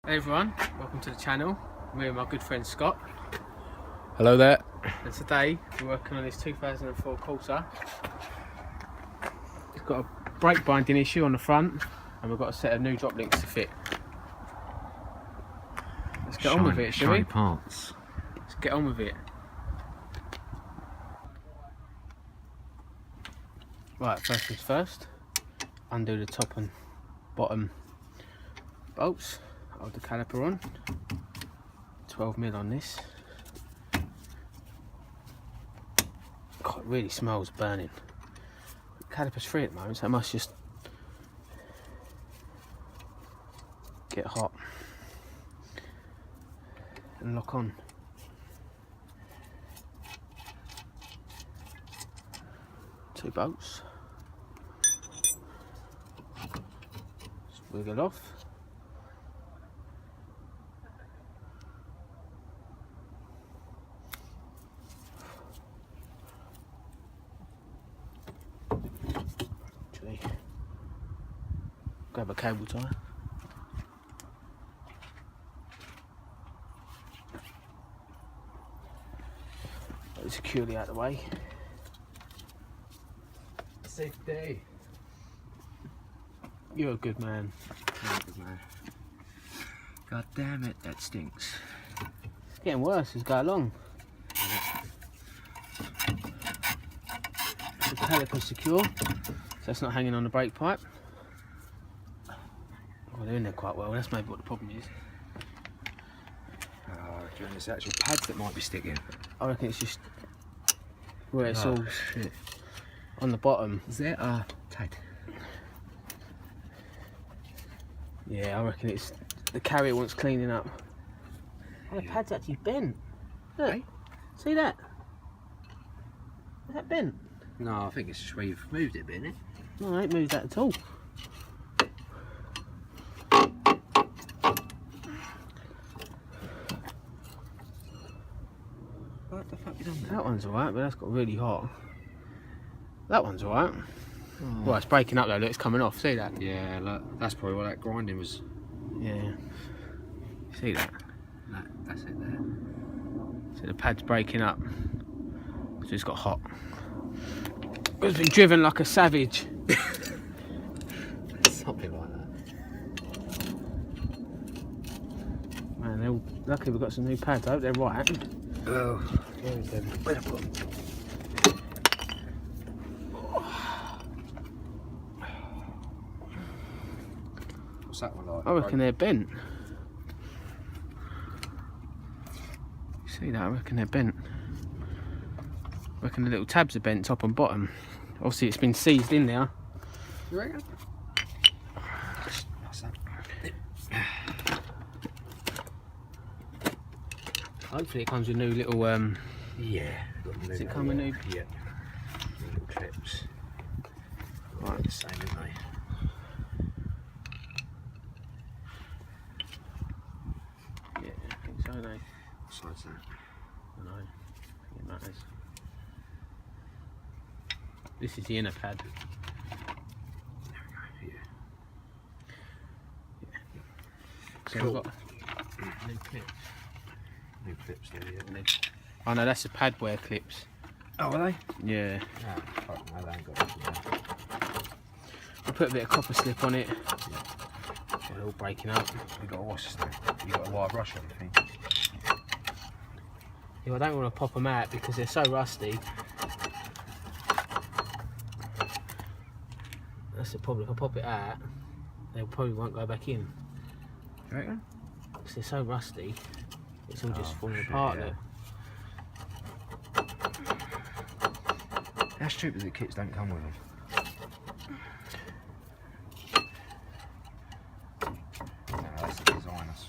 Hey everyone, welcome to the channel. I'm here with my good friend Scott. Hello there. And today we're working on this 2004 Corsa. It's got a brake binding issue on the front and we've got a set of new Droplinks to fit. Let's get on with it, shall we? Parts. Let's get on with it. Right, first things first. Undo the top and bottom bolts. Hold the caliper on. 12mm on this. God, it really smells burning. The caliper's free at the moment, so it must just get hot and lock on. Two bolts. Just wiggle off. Grab a cable tie. Put it securely out of the way. Safety. You're a good man. You're a good man. God damn it, that stinks. It's getting worse as we go along. The caliper's secure, so it's not hanging on the brake pipe. Oh, they're in there quite well. That's maybe what the problem is. Oh, do you reckon it's actual pads that might be sticking? I reckon it's just where it's Oh, all shit. on the bottom. They tight. Yeah, I reckon it's the carrier wants cleaning up. Oh, the pad's actually bent. Look, Hey? see that? Is that bent? No, I think it's just where you've moved it a bit, isn't it? No, I ain't moved that at all. What the fuck you done there? That one's alright, but that's got really hot. That one's alright. Oh. Well, it's breaking up though, look, it's coming off, see that? Yeah, look, that's probably what that grinding was. Yeah. See that? That's it there. So the pad's breaking up. So it's got hot. It's been driven like a savage. Something like that. Man, they're all lucky we've got some new pads. I hope they're right. Oh. Where'd I put them? What's that one like? I reckon they're bent. You see that? I reckon they're bent. I reckon the little tabs are bent, top and bottom. Obviously it's been seized in there. You reckon? What's that? Hopefully it comes with new little Yeah. Does it come with new? Yeah. Little clips. Right. The same, aren't they? Yeah, I think so, no. Besides that. I know. I think it matters. This is the inner pad. There we go. Yeah. So Cool. we've got new clips. New clips there, yeah. Oh no, that's the pad wear clips. Oh, are they? Yeah. Ah, fuck no, they ain't got that. I put a bit of copper slip on it. They're all breaking up. You got a wash stick. You got a white brush on, I think. Yeah, I don't want to pop them out because they're so rusty. That's the problem. If I pop it out, they probably won't go back in. You reckon? Because they're so rusty, it's all just Oh, falling shit, apart. yeah. Look. How stupid the kits don't come with them. No, that's the designers.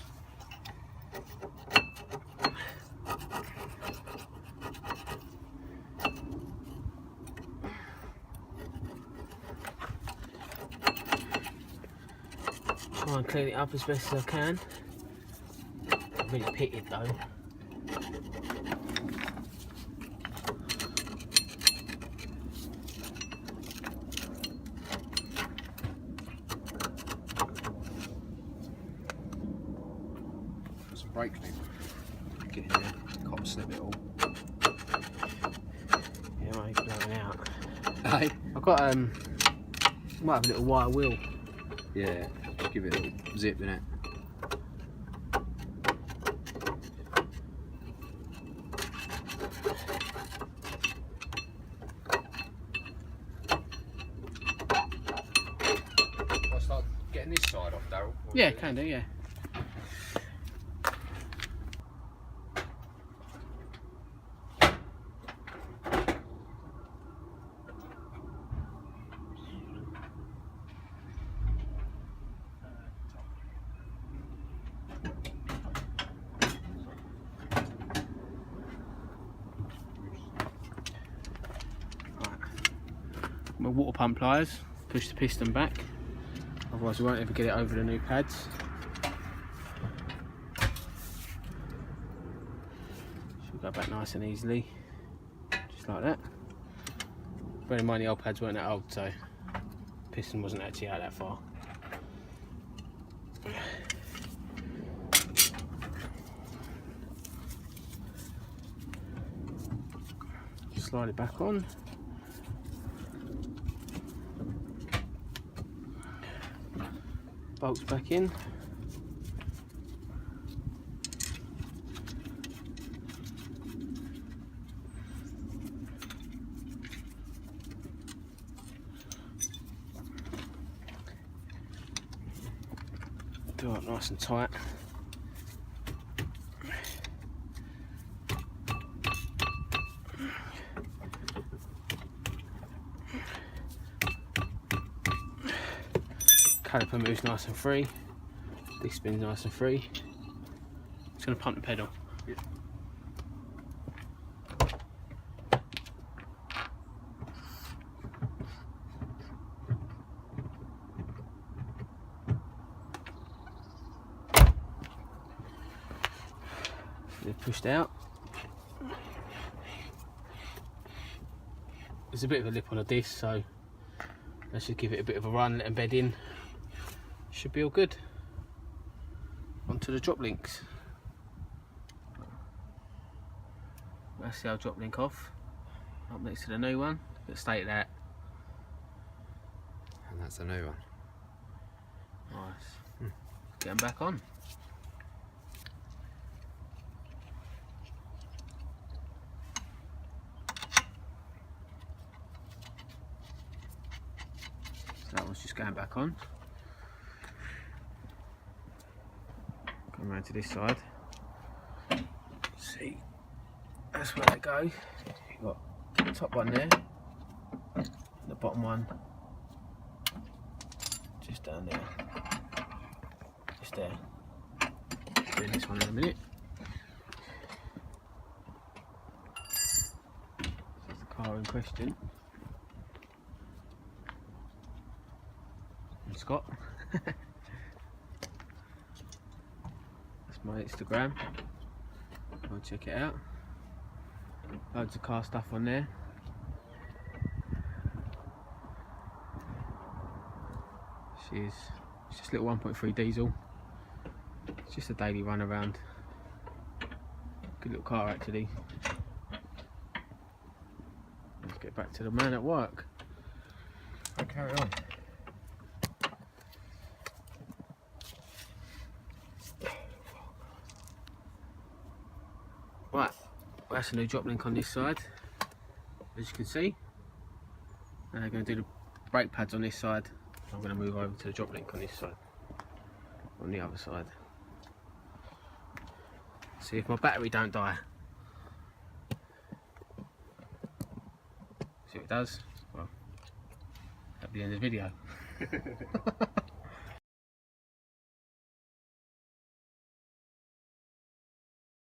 Try and clean it up as best as I can. Really pitted though. some brake lube. Get in there, cotton snip it all. Yeah, might be blowing out. Hey? I've got might have a little wire wheel. Yeah, give it a little zip in it. I'll start getting this side off, Daryl. Yeah, can do, yeah. My water pump pliers, push the piston back, otherwise we won't ever get it over the new pads. Should go back nice and easily, just like that. Bear in mind the old pads weren't that old, so the piston wasn't actually out that far. Slide it back on. Bolts back in. Do it nice and tight. Caliper moves nice and free. This spins nice and free. Just going to pump the pedal. Yeah. They're pushed out. There's a bit of a lip on the disc, so let's just give it a bit of a run, let them bed in. Should be all good. Onto the Droplinks. That's the old Droplink off. Up next to the new one. But stay at that. And that's a new one. Nice. Get them back on. So that one's just going back on. Come around to this side. See, that's where they go. You've got the top one there, the bottom one just down there, just there. Doing this one in a minute. This is the car in question. And Scott. My Instagram, go and check it out. Loads of car stuff on there. It's just a little 1.3 diesel. It's just a daily run around. Good little car actually. Let's get back to the man at work. I'll carry on. Right, well, that's a new Droplink on this side, as you can see. And they're going to do the brake pads on this side. I'm going to move over to the Droplink on this side, on the other side. See if my battery don't die. See what it does? Well, at the end of the video.